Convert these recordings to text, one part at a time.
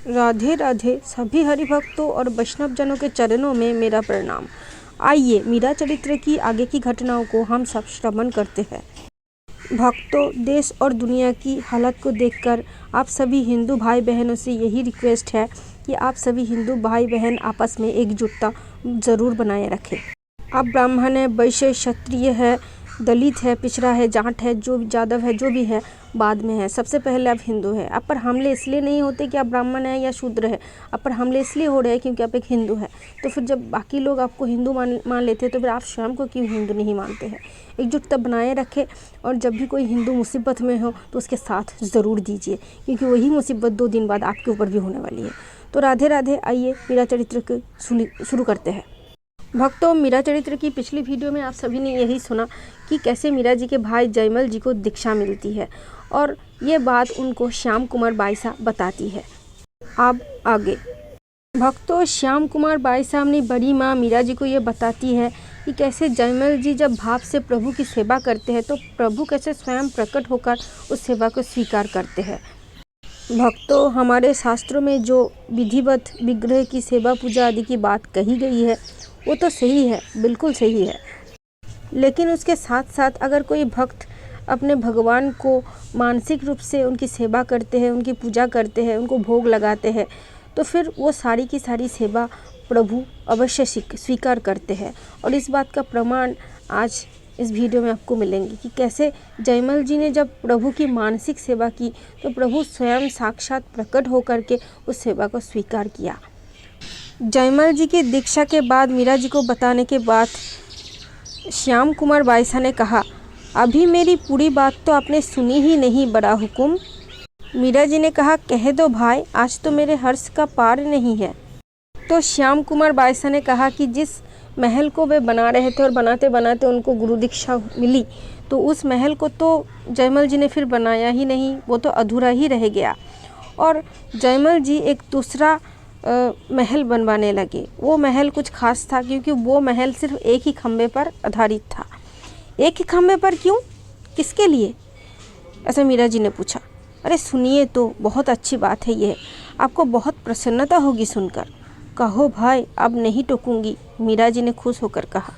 राधे राधे। सभी हरिभक्तों और वैष्णव जनों के चरणों में मेरा प्रणाम। आइए मीरा चरित्र की आगे की घटनाओं को हम सब श्रवण करते हैं। भक्तों, देश और दुनिया की हालत को देखकर आप सभी हिंदू भाई बहनों से यही रिक्वेस्ट है कि आप सभी हिंदू भाई बहन आपस में एकजुटता ज़रूर बनाए रखें। आप ब्राह्मण है, वैश्य, क्षत्रिय है, दलित है, पिछड़ा है, जाट है, जो यादव है, जो भी है बाद में है। सबसे पहले आप हिंदू है। आप पर हमले इसलिए नहीं होते कि आप ब्राह्मण है या शूद्र है। आप पर हमले इसलिए हो रहे हैं क्योंकि आप एक हिंदू है। तो फिर जब बाकी लोग आपको हिंदू मान लेते हैं तो फिर आप स्वयं को क्यों हिंदू नहीं मानते हैं। एकजुटता बनाए रखें और जब भी कोई हिंदू मुसीबत में हो तो उसके साथ ज़रूर दीजिए, क्योंकि वही मुसीबत 2 दिन बाद आपके ऊपर भी होने वाली है। तो राधे राधे। आइए मीरा चरित्र को शुरू करते हैं। भक्तों, मीरा चरित्र की पिछली वीडियो में आप सभी ने यही सुना कि कैसे मीरा जी के भाई जयमल जी को दीक्षा मिलती है और ये बात उनको श्याम कुमार बाईसा बताती है। अब आगे भक्तों, श्याम कुमार बाईसा अपनी बड़ी माँ मीरा जी को ये बताती है कि कैसे जयमल जी जब भाव से प्रभु की सेवा करते हैं तो प्रभु कैसे स्वयं प्रकट होकर उस सेवा को स्वीकार करते हैं। भक्तों, हमारे शास्त्रों में जो विधिवत विग्रह की सेवा पूजा आदि की बात कही गई है वो तो सही है, बिल्कुल सही है। लेकिन उसके साथ साथ अगर कोई भक्त अपने भगवान को मानसिक रूप से उनकी सेवा करते हैं, उनकी पूजा करते हैं, उनको भोग लगाते हैं तो फिर वो सारी की सारी सेवा प्रभु अवश्य स्वीकार करते हैं। और इस बात का प्रमाण आज इस वीडियो में आपको मिलेंगे कि कैसे जयमल जी ने जब प्रभु की मानसिक सेवा की तो प्रभु स्वयं साक्षात प्रकट होकर के उस सेवा को स्वीकार किया। जयमल जी की दीक्षा के बाद मीरा जी को बताने के बाद श्याम कुमार बाईसा ने कहा, अभी मेरी पूरी बात तो आपने सुनी ही नहीं बड़ा हुकुम। मीरा जी ने कहा, कह दो भाई, आज तो मेरे हर्ष का पार नहीं है। तो श्याम कुमार बाईसा ने कहा कि जिस महल को वे बना रहे थे और बनाते बनाते उनको गुरु दीक्षा मिली तो उस महल को तो जयमल जी ने फिर बनाया ही नहीं, वो तो अधूरा ही रह गया। और जयमल जी एक दूसरा महल बनवाने लगे। वो महल कुछ खास था क्योंकि वो महल सिर्फ एक ही खम्भे पर आधारित था। एक ही खम्भे पर क्यों, किसके लिए, ऐसा मीरा जी ने पूछा। अरे सुनिए तो, बहुत अच्छी बात है ये, आपको बहुत प्रसन्नता होगी सुनकर। कहो भाई, अब नहीं टोकूंगी, मीरा जी ने खुश होकर कहा।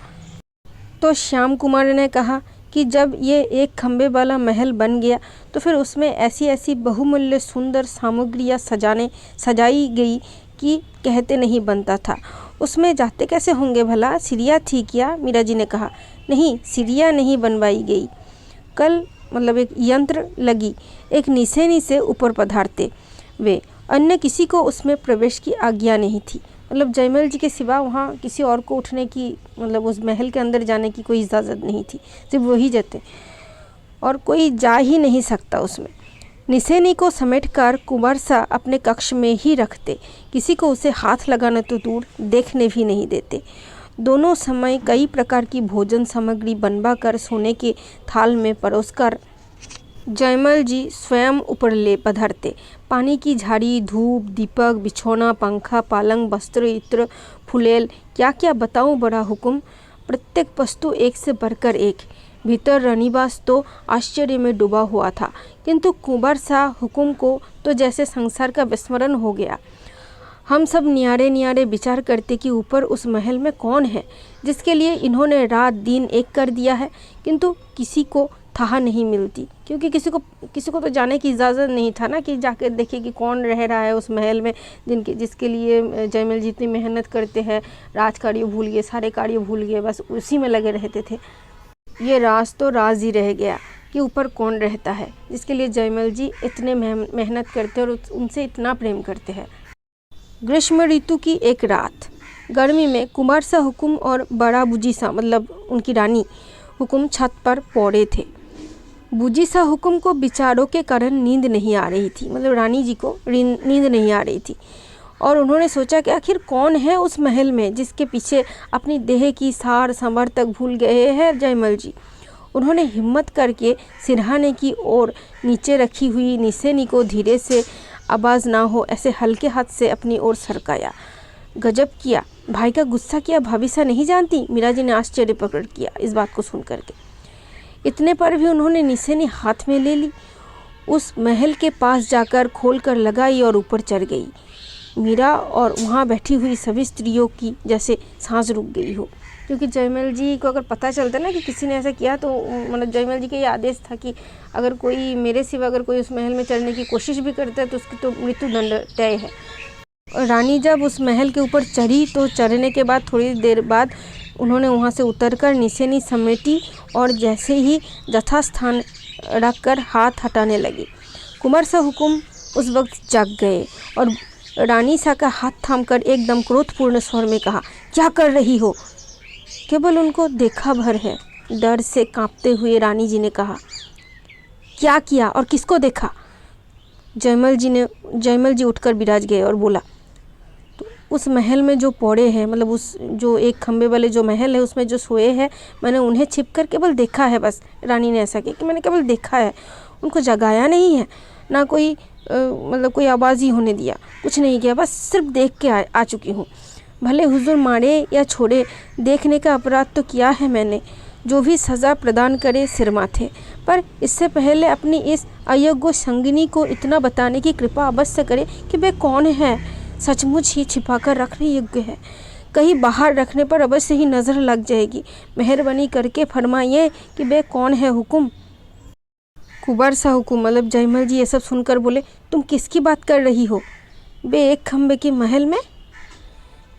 तो श्याम कुमार ने कहा कि जब ये एक खम्भे वाला महल बन गया तो फिर उसमें ऐसी ऐसी बहुमूल्य सुंदर सामग्रियाँ सजाई गई कि कहते नहीं बनता था। उसमें जाते कैसे होंगे भला, सीढ़ियाँ थी क्या? मीरा जी ने कहा, नहीं, सीढ़ियाँ नहीं बनवाई गई। कल मतलब एक यंत्र लगी, एक नीचे से ऊपर पधारते वे, अन्य किसी को उसमें प्रवेश की आज्ञा नहीं थी। मतलब जयमल जी के सिवा वहाँ किसी और को उठने की, मतलब उस महल के अंदर जाने की कोई इजाज़त नहीं थी, सिर्फ वही जाते और कोई जा ही नहीं सकता उसमें। निसेनी को समेटकर कुंवरसा अपने कक्ष में ही रखते, किसी को उसे हाथ लगाना तो दूर, देखने भी नहीं देते। दोनों समय कई प्रकार की भोजन सामग्री बनवा कर सोने के थाल में परोसकर जयमल जी स्वयं ऊपर ले पधारते। पानी की झाड़ी, धूप, दीपक, बिछौना, पंखा, पालंग, वस्त्र, इत्र, फुलेल, क्या क्या बताऊं बड़ा हुकुम। प्रत्येक वस्तु एक से बढ़कर एक। भीतर रनिवास तो आश्चर्य में डूबा हुआ था, किंतु कुंवरसा हुकुम को तो जैसे संसार का विस्मरण हो गया। हम सब नियारे नियारे विचार करते कि ऊपर उस महल में कौन है जिसके लिए इन्होंने रात दिन एक कर दिया है, किंतु किसी को था नहीं मिलती, क्योंकि किसी को तो जाने की इजाज़त नहीं था ना कि जाकर देखे कि कौन रह रहा है उस महल में जिसके लिए जयमल जी इतनी मेहनत करते हैं। राज कार्य भूल गए, सारे कार्य भूल गए, बस उसी में लगे रहते थे। ये राज तो राज ही रह गया कि ऊपर कौन रहता है जिसके लिए जयमल जी इतने मेहनत करते हैं और उनसे इतना प्रेम करते हैं। ग्रीष्म ऋतु की एक रात, गर्मी में कुंवरसा हुकुम और बड़ा बुजीसा मतलब उनकी रानी हुकुम छत पर पौड़े थे। बुजीसा हुकुम को विचारों के कारण नींद नहीं आ रही थी, मतलब रानी जी को नींद नहीं आ रही थी और उन्होंने सोचा कि आखिर कौन है उस महल में जिसके पीछे अपनी देह की सार संवर तक भूल गए हैं जयमल जी। उन्होंने हिम्मत करके सिरहाने की ओर नीचे रखी हुई निसेनी को धीरे से, आवाज़ ना हो ऐसे हल्के हाथ से अपनी ओर सरकाया। गजब किया, भाई का गुस्सा किया भाभी सा नहीं जानती, मीरा जी ने आश्चर्य प्रकट किया इस बात को सुन करके। इतने पर भी उन्होंने निसेनी हाथ में ले ली, उस महल के पास जाकर खोल कर लगाई और ऊपर चढ़ गई। मीरा और वहाँ बैठी हुई सभी स्त्रियों की जैसे सांस रुक गई हो। क्योंकि जयमल जी को अगर पता चलता ना कि किसी ने ऐसा किया तो मतलब जयमल जी का ये आदेश था कि अगर कोई मेरे सिवा अगर कोई उस महल में चढ़ने की कोशिश भी करता है तो उसकी तो मृत्यु दंड तय है। और रानी जब उस महल के ऊपर चढ़ी तो चढ़ने के बाद थोड़ी देर बाद उन्होंने वहाँ से उतरकर निसेनी समेटी और जैसे ही यथास्थान रखकर हाथ हटाने लगी। कुंवर सा हुकुम उस वक्त जाग गए और रानी सा का हाथ थामकर एकदम क्रोधपूर्ण स्वर में कहा, क्या कर रही हो? केवल उनको देखा भर है। डर से कांपते हुए रानी जी ने कहा, क्या किया और किसको देखा? जयमल जी उठकर बिराज गए और बोला, तो उस महल में जो पौड़े हैं, मतलब उस जो एक खंबे वाले जो महल है उसमें जो सोए हैं, मैंने उन्हें छिपकर केवल देखा है। बस रानी ने ऐसा किया कि मैंने केवल देखा है, उनको जगाया नहीं है, ना कोई मतलब कोई आवाज़ ही होने दिया, कुछ नहीं किया, बस सिर्फ देख के आ चुकी हूँ। भले हुजूर मारे या छोड़े, देखने का अपराध तो किया है मैंने, जो भी सज़ा प्रदान करे सिर माथे। पर इससे पहले अपनी इस अयोग्य संगिनी को इतना बताने की कृपा अवश्य करे कि वे कौन है। सचमुच ही छिपाकर रखने योग्य है, कहीं बाहर रखने पर अवश्य ही नज़र लग जाएगी। मेहरबानी करके फरमाइए कि वे कौन है हुकुम। कुंवर सा हुकुम मतलब जयमल जी ये सब सुनकर बोले, तुम किसकी बात कर रही हो? वे एक खम्बे के महल में।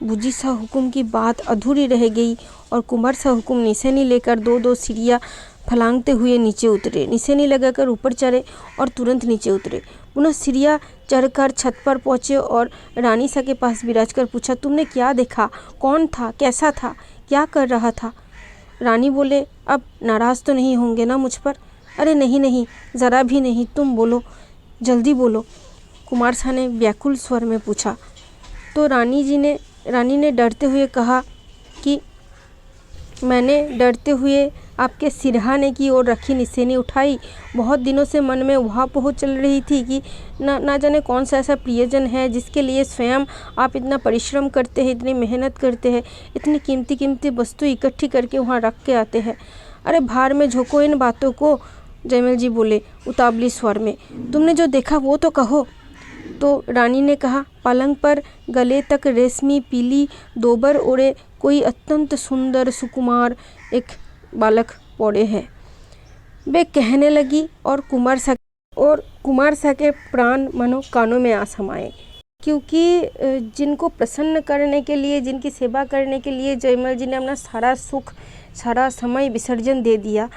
बुझी सा हुकुम की बात अधूरी रह गई और कुंवर सा हुकुम निसेनी लेकर दो दो सीढ़ियाँ फलांगते हुए नीचे उतरे, निसेनी लगाकर ऊपर चढ़े और तुरंत नीचे उतरे। पुनः सीढ़ियाँ चढ़कर छत पर पहुँचे और रानी सा के पास बिराज कर पूछा, तुमने क्या देखा? कौन था? कैसा था? क्या कर रहा था? रानी बोले, अब नाराज़ तो नहीं होंगे ना मुझ पर? अरे नहीं नहीं, ज़रा भी नहीं, तुम बोलो, जल्दी बोलो, कुमार सा ने व्याकुल स्वर में पूछा। तो रानी ने डरते हुए कहा कि मैंने डरते हुए आपके सिरहाने की ओर रखी निसेनी उठाई। बहुत दिनों से मन में उहापोह चल रही थी कि ना जाने कौन सा ऐसा प्रियजन है जिसके लिए स्वयं आप इतना परिश्रम करते हैं, इतनी मेहनत करते हैं, इतनी कीमती वस्तु इकट्ठी करके वहाँ रख के आते हैं। अरे भार में झोंको इन बातों को, जयमल जी बोले उतावली स्वर में। तुमने जो देखा वो तो कहो। तो रानी ने कहा, पलंग पर गले तक रेशमी पीली दोबर ओढ़े कोई अत्यंत सुंदर सुकुमार एक बालक पौड़े हैं। वे कहने लगी और कुमार सा के प्राण मनो कानों में आ समाये। क्योंकि जिनको प्रसन्न करने के लिए, जिनकी सेवा करने के लिए जयमल जी ने अपना सारा सुख, सारा समय विसर्जन दे दिया,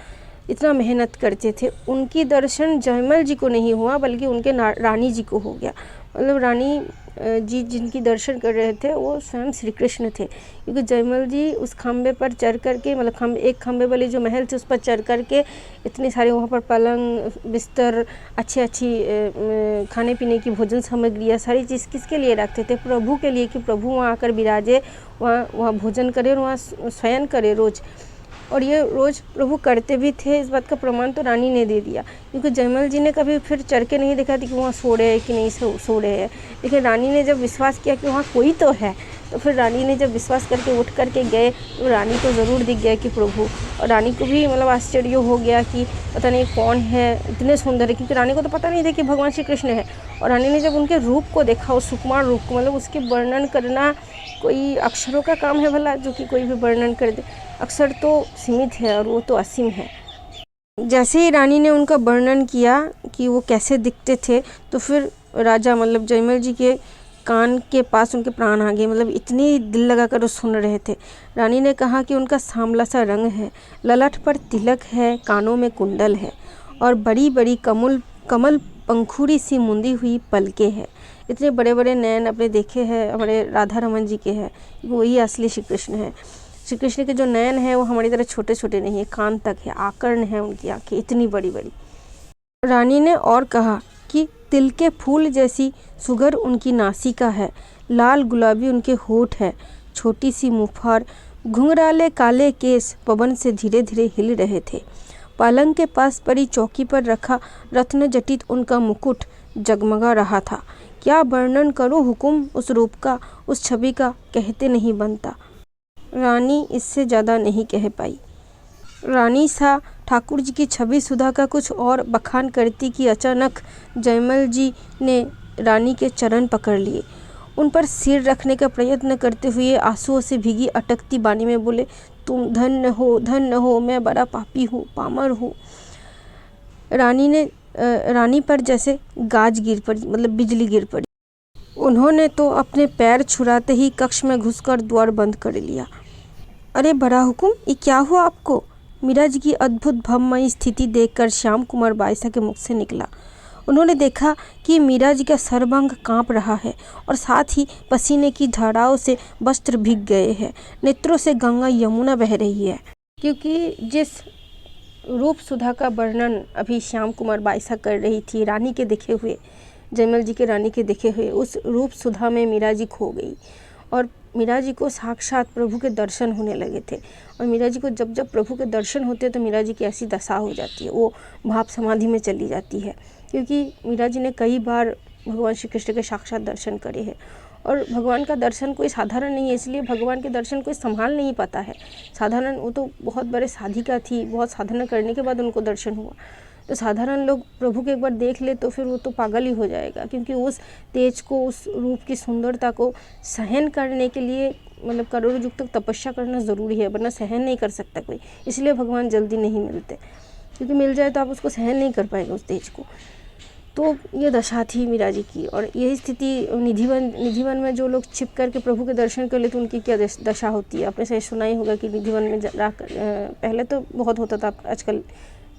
इतना मेहनत करते थे, उनकी दर्शन जयमल जी को नहीं हुआ बल्कि उनके रानी जी को हो गया। मतलब रानी जी जिनकी दर्शन कर रहे थे वो स्वयं श्री कृष्ण थे। क्योंकि जयमल जी उस खम्बे पर चढ़ कर के, मतलब एक खम्बे वाली जो महल थी उस पर चढ़ कर के इतने सारे वहाँ पर पलंग, बिस्तर, अच्छी खाने पीने की भोजन सामग्रियाँ, सारी चीज़ किसके लिए रखते थे? प्रभु के लिए, कि प्रभु वहाँ आकर विराजे, वहाँ भोजन करे और वहाँ शयन करे रोज़। और ये रोज़ प्रभु करते भी थे। इस बात का प्रमाण तो रानी ने दे दिया, क्योंकि जयमल जी ने कभी फिर चढ़ के नहीं देखा थी कि वहाँ सो रहे हैं कि नहीं सो रहे हैं। लेकिन रानी ने जब विश्वास किया कि वहाँ कोई तो है, तो फिर रानी ने जब विश्वास करके उठ करके गए तो रानी को ज़रूर दिख गया कि प्रभु। और रानी को भी मतलब आश्चर्य हो गया कि पता नहीं कौन है, इतने सुंदर है, क्योंकि रानी को तो पता नहीं था कि भगवान श्री कृष्ण है। और रानी ने जब उनके रूप को देखा, उस सुकुमार रूप को, मतलब उसके वर्णन करना कोई अक्षरों का काम है भला जो कि कोई भी वर्णन कर दे? अक्षर तो सीमित है और वो तो असीम है। जैसे ही रानी ने उनका वर्णन किया कि वो कैसे दिखते थे, तो फिर राजा मतलब जयमल जी के कान के पास उनके प्राण आ गए। मतलब इतनी दिल लगाकर वो सुन रहे थे। रानी ने कहा कि उनका सांवला सा रंग है, ललाट पर तिलक है, कानों में कुंडल है और बड़ी बड़ी कमल पंखुड़ी सी मुंदी हुई पलकें हैं। इतने बड़े बड़े नयन अपने देखे हैं हमारे राधा रमन जी के हैं, वही असली श्री कृष्ण है। श्री कृष्ण के जो नयन है वो हमारी तरह छोटे छोटे नहीं है, कान तक है, आकर्ण है उनकी आंखें इतनी बड़ी बड़ी। रानी ने और कहा कि तिल के फूल जैसी सुगर उनकी नासिका है, लाल गुलाबी उनके होठ है, छोटी सी मुफार, घुंघराले काले केस पवन से धीरे धीरे हिल रहे थे। पलंग के पास पड़ी चौकी पर रखा रत्न जटित उनका मुकुट जगमगा रहा था। क्या वर्णन करूं हुकुम उस रूप का, उस छवि का, कहते नहीं बनता। रानी इससे ज़्यादा नहीं कह पाई। रानी सा ठाकुर जी की छवि सुधा का कुछ और बखान करती कि अचानक जयमल जी ने रानी के चरण पकड़ लिए। उन पर सिर रखने का प्रयत्न करते हुए आंसुओं से भीगी अटकती वाणी में बोले, तुम धन्य हो, मैं बड़ा पापी हूँ, पामर हूँ। रानी पर जैसे गाज गिर पड़ी, मतलब बिजली गिर पड़ी। उन्होंने तो अपने पैर छुड़ाते ही कक्ष में घुसकर द्वार बंद कर लिया। अरे बड़ा हुकुम, ये क्या हुआ आपको? मीरा जी की अद्भुत भवमयी स्थिति देखकर श्याम कुमार बाईसा के मुख से निकला। उन्होंने देखा कि मीरा जी का सर्वांग कांप रहा है और साथ ही पसीने की धाराओं से वस्त्र भीग गए हैं। नेत्रों से गंगा यमुना बह रही है। क्योंकि जिस रूप सुधा का वर्णन अभी श्याम कुमार बाईसा कर रही थी, रानी के देखे हुए, जयमल जी के रानी के देखे हुए, उस रूप सुधा में मीरा जी खो गई और मीरा जी को साक्षात प्रभु के दर्शन होने लगे थे। और मीरा जी को जब जब प्रभु के दर्शन होते हैं तो मीरा जी की ऐसी दशा हो जाती है, वो भाव समाधि में चली जाती है। क्योंकि मीरा जी ने कई बार भगवान श्री कृष्ण के साक्षात दर्शन करे हैं और भगवान का दर्शन कोई साधारण नहीं है, इसलिए भगवान के दर्शन कोई संभाल नहीं पाता है। साधारण, वो तो बहुत बड़े साधिका थी, बहुत साधना करने के बाद उनको दर्शन हुआ। तो साधारण लोग प्रभु को एक बार देख ले तो फिर वो तो पागल ही हो जाएगा, क्योंकि उस तेज को, उस रूप की सुंदरता को सहन करने के लिए मतलब करोड़ों युग तक तपस्या करना ज़रूरी है, वरना सहन नहीं कर सकता कोई। इसलिए भगवान जल्दी नहीं मिलते, क्योंकि मिल जाए तो आप उसको सहन नहीं कर पाएंगे उस तेज को। तो ये दशा थी मीरा जी की। और यही स्थिति निधिवन में जो लोग छिप करके प्रभु के दर्शन कर ले तो उनकी क्या दशा होती है। आपने सही सुना ही होगा कि निधिवन में पहले तो बहुत होता था, आजकल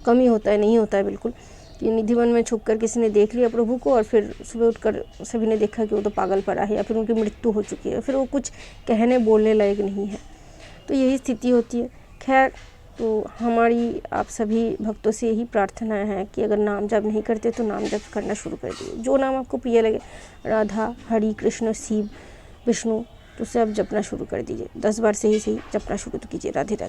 कम ही होता है, नहीं होता है बिल्कुल, कि निधिवन में छुप कर किसी ने देख लिया प्रभु को और फिर सुबह उठकर सभी ने देखा कि वो तो पागल पड़ा है या फिर उनकी मृत्यु हो चुकी है, फिर वो कुछ कहने बोलने लायक नहीं है। तो यही स्थिति होती है। खैर, तो हमारी आप सभी भक्तों से यही प्रार्थना है कि अगर नाम जप नहीं करते तो नाम जप करना शुरू कर दीजिए। जो नाम आपको प्रिय लगे, राधा, हरि, कृष्ण, शिव, विष्णु, तो उसे आप जपना शुरू कर दीजिए। 10 बार से ही सही जपना शुरू तो कीजिए। राधे राधे।